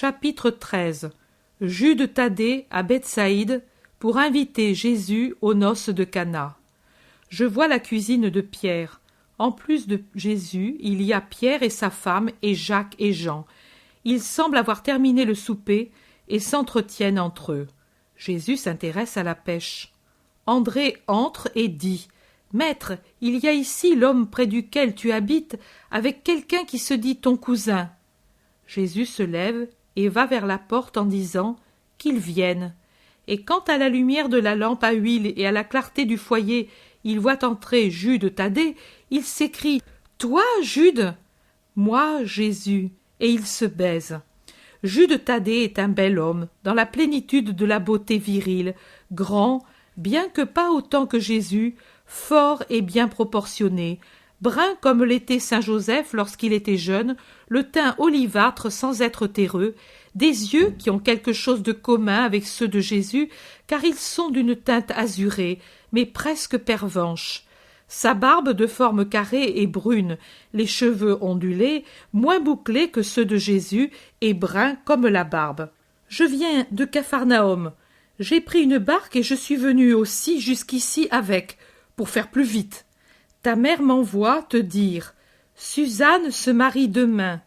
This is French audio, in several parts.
Chapitre 13. Jude Thaddée à Bethsaïde pour inviter Jésus aux noces de Cana. Je vois la cuisine de Pierre. En plus de Jésus, il y a Pierre et sa femme et Jacques et Jean. Ils semblent avoir terminé le souper et s'entretiennent entre eux. Jésus s'intéresse à la pêche. André entre et dit « Maître, il y a ici l'homme près duquel tu habites avec quelqu'un qui se dit ton cousin. » Jésus se lève et va vers la porte en disant « Qu'il vienne. » Et quand à la lumière de la lampe à huile et à la clarté du foyer, il voit entrer Jude Thaddée, il s'écrie « Toi, Jude ?» « Moi, Jésus. » Et ils se baisent. Jude Thaddée est un bel homme, dans la plénitude de la beauté virile, grand, bien que pas autant que Jésus, fort et bien proportionné, brun comme l'était saint Joseph lorsqu'il était jeune, le teint olivâtre sans être terreux, des yeux qui ont quelque chose de commun avec ceux de Jésus, car ils sont d'une teinte azurée, mais presque pervenche. Sa barbe de forme carrée et brune, les cheveux ondulés, moins bouclés que ceux de Jésus, et bruns comme la barbe. « Je viens de Capharnaüm. J'ai pris une barque et je suis venu aussi jusqu'ici avec, pour faire plus vite. Ta mère m'envoie te dire « Suzanne se marie demain.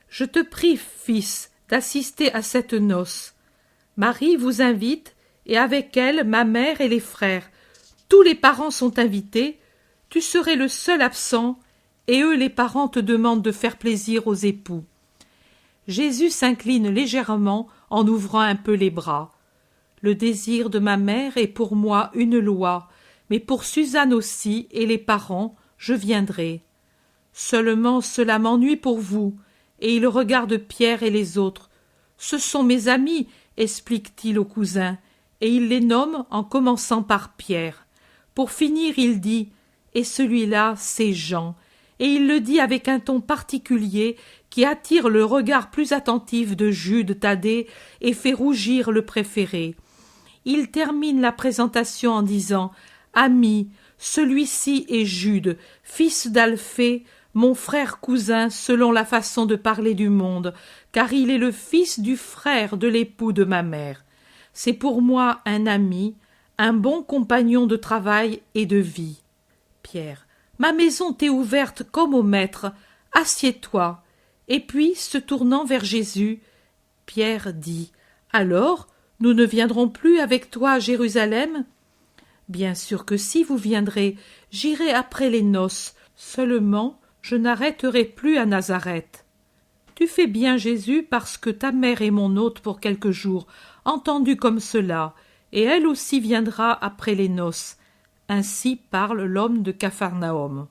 Je te prie, fils, d'assister à cette noce. Marie vous invite, et avec elle ma mère et les frères. Tous les parents sont invités. Tu serais le seul absent, et eux les parents te demandent de faire plaisir aux époux. » Jésus s'incline légèrement en ouvrant un peu les bras. « Le désir de ma mère est pour moi une loi, mais pour Suzanne aussi et les parents, je viendrai. Seulement cela m'ennuie pour vous. » Et il regarde Pierre et les autres. « Ce sont mes amis, » explique-t-il au cousin, et il les nomme en commençant par Pierre. Pour finir, il dit « Et celui-là, c'est Jean. » Et il le dit avec un ton particulier qui attire le regard plus attentif de Jude Thaddée et fait rougir le préféré. Il termine la présentation en disant « Ami, celui-ci est Jude, fils d'Alphée, mon frère cousin selon la façon de parler du monde, car il est le fils du frère de l'époux de ma mère. C'est pour moi un ami, un bon compagnon de travail et de vie. » Pierre. Ma maison t'est ouverte comme au maître. Assieds-toi. Et puis, se tournant vers Jésus, Pierre dit « Alors, nous ne viendrons plus avec toi à Jérusalem ?» Bien sûr que si vous viendrez, j'irai après les noces. Seulement, je n'arrêterai plus à Nazareth. Tu fais bien, Jésus, parce que ta mère est mon hôte pour quelques jours, entendue comme cela, et elle aussi viendra après les noces. Ainsi parle l'homme de Capharnaüm.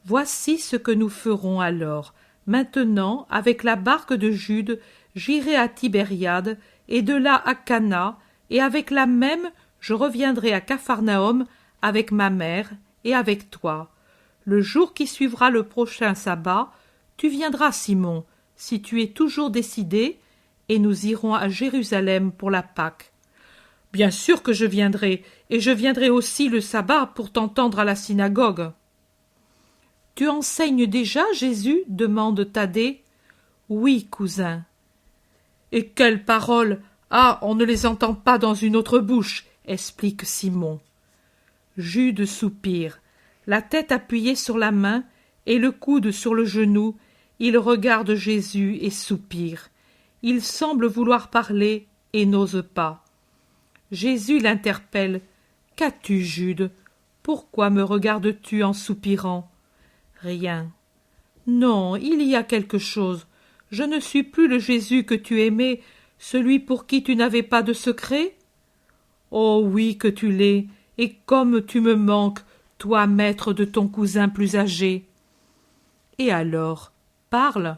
Voici ce que nous ferons alors. Maintenant, avec la barque de Jude, j'irai à Tibériade, et de là à Cana, et avec la même, je reviendrai à Capharnaüm avec ma mère et avec toi. Le jour qui suivra le prochain sabbat, tu viendras, Simon, si tu es toujours décidé, et nous irons à Jérusalem pour la Pâque. Bien sûr que je viendrai, et je viendrai aussi le sabbat pour t'entendre à la synagogue. Tu enseignes déjà, Jésus? Demande Thaddée. Oui, cousin. Et quelles paroles! Ah, on ne les entend pas dans une autre bouche, explique Simon. Jude soupire. La tête appuyée sur la main et le coude sur le genou, il regarde Jésus et soupire. Il semble vouloir parler et n'ose pas. Jésus l'interpelle. « Qu'as-tu, Jude? Pourquoi me regardes-tu en soupirant ?»« Rien. »« Non, il y a quelque chose. Je ne suis plus le Jésus que tu aimais, celui pour qui tu n'avais pas de secret ?»« Oh oui que tu l'es, et comme tu me manques, toi, maître de ton cousin plus âgé. »« Et alors, parle. »«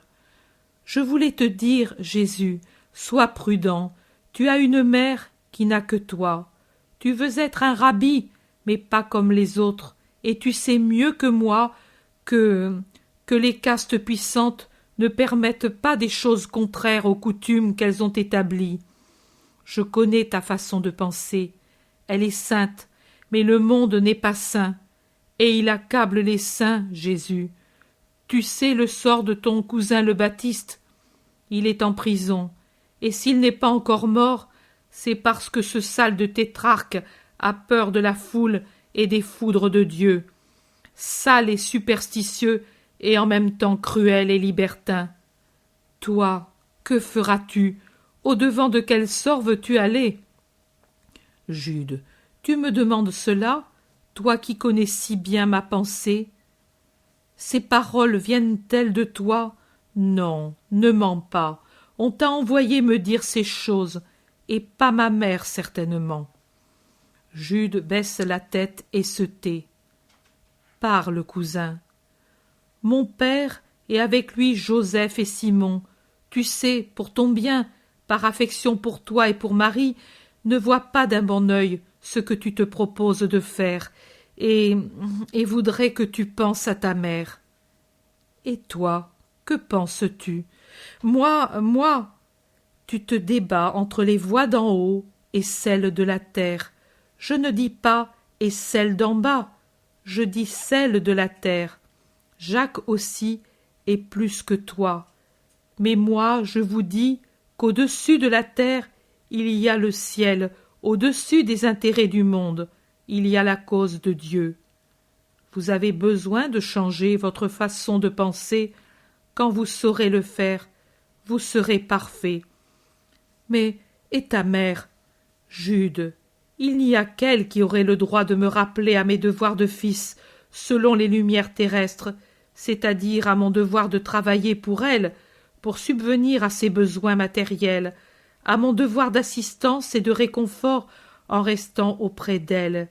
Je voulais te dire, Jésus, sois prudent. Tu as une mère qui n'a que toi. Tu veux être un rabbi, mais pas comme les autres, et tu sais mieux que moi que les castes puissantes ne permettent pas des choses contraires aux coutumes qu'elles ont établies. Je connais ta façon de penser. Elle est sainte, mais le monde n'est pas saint, et il accable les saints, Jésus. Tu sais le sort de ton cousin le Baptiste. Il est en prison, et s'il n'est pas encore mort, c'est parce que ce sale de tétrarque a peur de la foule et des foudres de Dieu. Sale et superstitieux, et en même temps cruel et libertin. Toi, que feras-tu? Au-devant de quel sort veux-tu aller? Jude, tu me demandes cela, toi qui connais si bien ma pensée? Ces paroles viennent-elles de toi? Non, ne mens pas. On t'a envoyé me dire ces choses, et pas ma mère certainement. Jude baisse la tête et se tait. Parle, cousin. Mon père, et avec lui Joseph et Simon, tu sais, pour ton bien, par affection pour toi et pour Marie, ne voient pas d'un bon œil ce que tu te proposes de faire, et voudraient que tu penses à ta mère. Et toi, que penses-tu? Moi, tu te débats entre les voix d'en haut et celles de la terre. Je ne dis pas et celles d'en bas, je dis celles de la terre. Jacques aussi est plus que toi. Mais moi, je vous dis qu'au-dessus de la terre, il y a le ciel, au-dessus des intérêts du monde, il y a la cause de Dieu. Vous avez besoin de changer votre façon de penser. Quand vous saurez le faire, vous serez parfait. Mais, et ta mère? Jude, il n'y a qu'elle qui aurait le droit de me rappeler à mes devoirs de fils, selon les lumières terrestres, c'est-à-dire à mon devoir de travailler pour elle, pour subvenir à ses besoins matériels, à mon devoir d'assistance et de réconfort en restant auprès d'elle.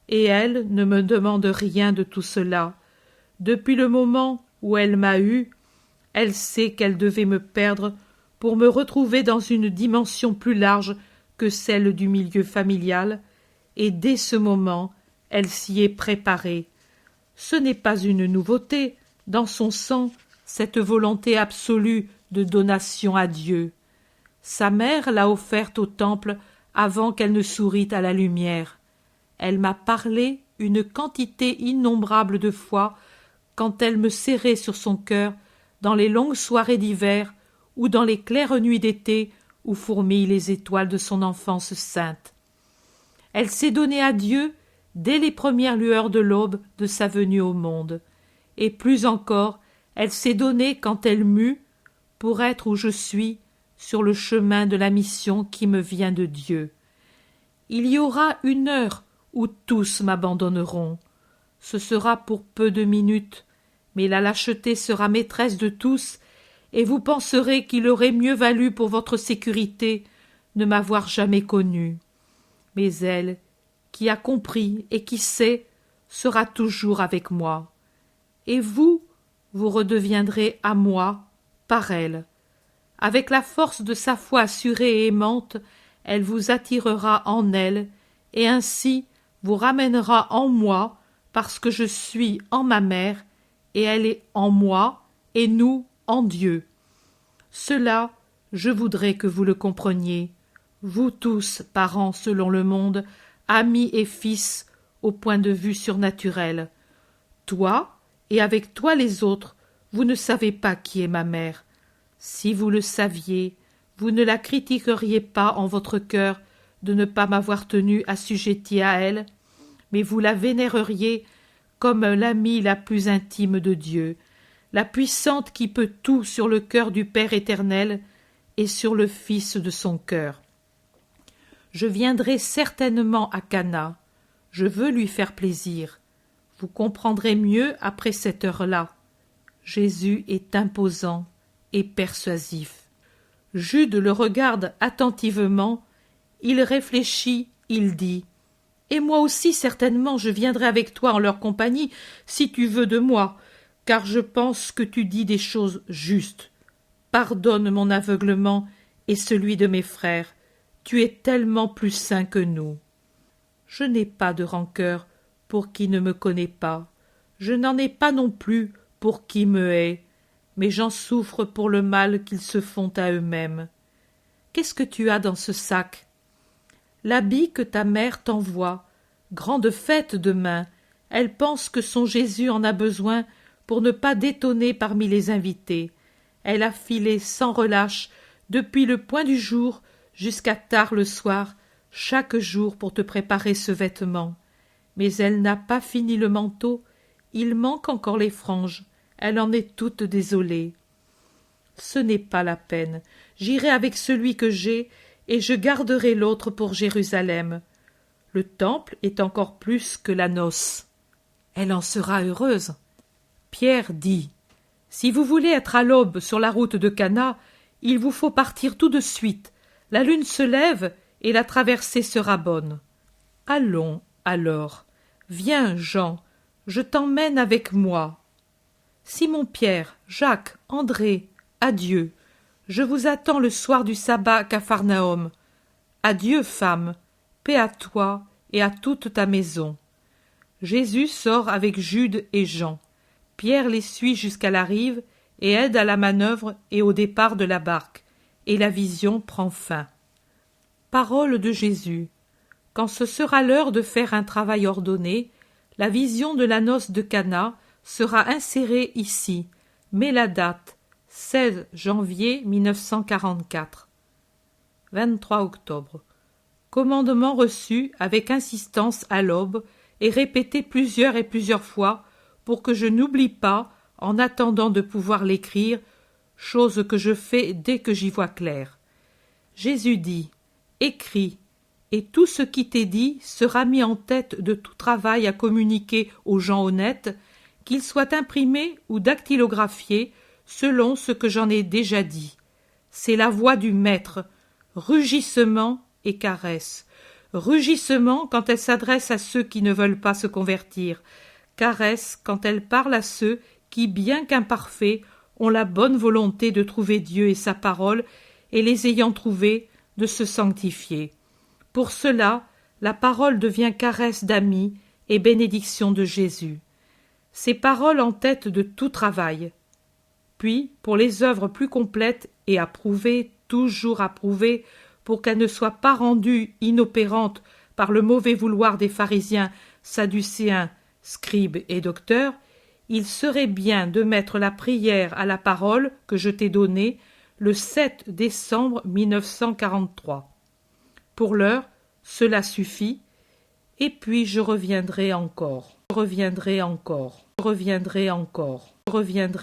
Et elle ne me demande rien de tout cela. Depuis le moment où elle m'a eu, elle sait qu'elle devait me perdre pour me retrouver dans une dimension plus large que celle du milieu familial, et dès ce moment, elle s'y est préparée. Ce n'est pas une nouveauté, dans son sang, cette volonté absolue de donation à Dieu. Sa mère l'a offerte au temple avant qu'elle ne sourît à la lumière. Elle m'a parlé une quantité innombrable de fois quand elle me serrait sur son cœur dans les longues soirées d'hiver ou dans les claires nuits d'été où fourmillent les étoiles de son enfance sainte. Elle s'est donnée à Dieu dès les premières lueurs de l'aube de sa venue au monde, et plus encore, elle s'est donnée quand elle m'eut, pour être où je suis, sur le chemin de la mission qui me vient de Dieu. Il y aura une heure où tous m'abandonneront. Ce sera pour peu de minutes, mais la lâcheté sera maîtresse de tous, et vous penserez qu'il aurait mieux valu pour votre sécurité ne m'avoir jamais connu. Mais elle, qui a compris et qui sait, sera toujours avec moi. Et vous redeviendrez à moi par elle. Avec la force de sa foi assurée et aimante, elle vous attirera en elle, et ainsi vous ramènera en moi, parce que je suis en ma mère, et elle est en moi, et nous en Dieu. Cela, je voudrais que vous le compreniez, vous tous, parents selon le monde, amis et fils, au point de vue surnaturel. Toi, et avec toi les autres, vous ne savez pas qui est ma mère. Si vous le saviez, vous ne la critiqueriez pas en votre cœur de ne pas m'avoir tenu assujetti à elle, mais vous la vénéreriez comme l'amie la plus intime de Dieu, la puissante qui peut tout sur le cœur du Père éternel et sur le Fils de son cœur. Je viendrai certainement à Cana. Je veux lui faire plaisir. Vous comprendrez mieux après cette heure-là. Jésus est imposant et persuasif. Jude le regarde attentivement. Il réfléchit, il dit « Et moi aussi, certainement, je viendrai avec toi en leur compagnie, si tu veux de moi, car je pense que tu dis des choses justes. Pardonne mon aveuglement et celui de mes frères. Tu es tellement plus saint que nous. Je n'ai pas de rancœur pour qui ne me connaît pas. Je n'en ai pas non plus pour qui me hait, mais j'en souffre pour le mal qu'ils se font à eux-mêmes. Qu'est-ce que tu as dans ce sac? L'habit que ta mère t'envoie. Grande fête demain. Elle pense que son Jésus en a besoin pour ne pas détonner parmi les invités. Elle a filé sans relâche depuis le point du jour jusqu'à tard le soir, chaque jour pour te préparer ce vêtement. Mais elle n'a pas fini le manteau, il manque encore les franges, elle en est toute désolée. Ce n'est pas la peine, j'irai avec celui que j'ai, et je garderai l'autre pour Jérusalem. Le temple est encore plus que la noce. Elle en sera heureuse. Pierre dit, « Si vous voulez être à l'aube sur la route de Cana, il vous faut partir tout de suite. La lune se lève et la traversée sera bonne. » Allons, alors. Viens, Jean, je t'emmène avec moi. Simon-Pierre, Jacques, André, adieu. Je vous attends le soir du sabbat à Capharnaüm. Adieu, femme, paix à toi et à toute ta maison. Jésus sort avec Jude et Jean. Pierre les suit jusqu'à la rive et aide à la manœuvre et au départ de la barque, et la vision prend fin. Parole de Jésus. Quand ce sera l'heure de faire un travail ordonné, la vision de la noce de Cana sera insérée ici. Mets la date, 16 janvier 1944. 23 octobre. Commandement reçu avec insistance à l'aube et répété plusieurs fois pour que je n'oublie pas, en attendant de pouvoir l'écrire, chose que je fais dès que j'y vois clair. Jésus dit, « Écris, et tout ce qui t'est dit sera mis en tête de tout travail à communiquer aux gens honnêtes, qu'il soit imprimé ou dactylographié, selon ce que j'en ai déjà dit. C'est la voix du Maître, rugissement et caresse. Rugissement quand elle s'adresse à ceux qui ne veulent pas se convertir, caresse quand elle parle à ceux qui, bien qu'imparfaits, ont la bonne volonté de trouver Dieu et sa parole, et les ayant trouvés, de se sanctifier. Pour cela, la parole devient caresse d'amis et bénédiction de Jésus. Ces paroles en tête de tout travail. Puis, pour les œuvres plus complètes et approuvées, toujours approuvées, pour qu'elles ne soient pas rendues inopérantes par le mauvais vouloir des pharisiens, sadducéens, scribes et docteurs, il serait bien de mettre la prière à la parole que je t'ai donnée le 7 décembre 1943. Pour l'heure, cela suffit, et puis je reviendrai encore.